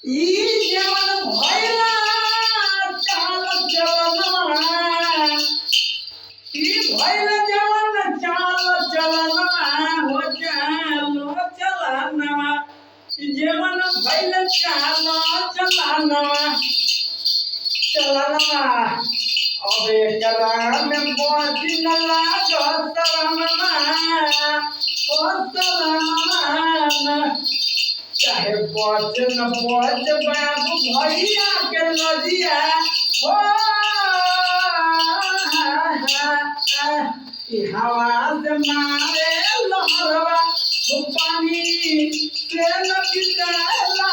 ई जेवण भइला चाल चलनमा ई भइला जेवण चाल चलनमा हो चालो चलनमा जेवण भइला चाल चलनमा चलनमा अबे चला में पहुंची न लागो शरणमा ओ शरणमा चाहे पहुंच न पहुंच बाबू भैया के लजिया हो ई हवा से मारे लहरवा हो पानी से न पिटाला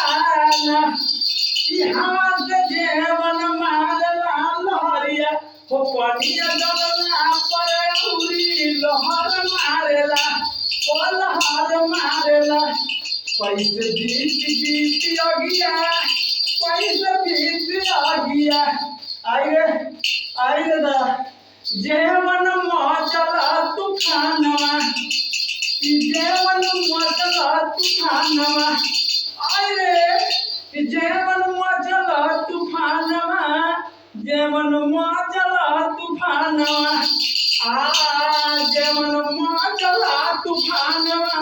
ई हवा से जेवन मारला लहरिया हो पानिया डलला पर उड़ी लहर मारेला ओ लहर मारेला पैसे बीत अगिया पैसे बीत अगिया आइए दा जेवन मचला तूफानवा जेवन मचला तूफानवा आइए जेवन मचला तूफानवा जेवन मचला तूफानवा जेवन मचला तूफानवा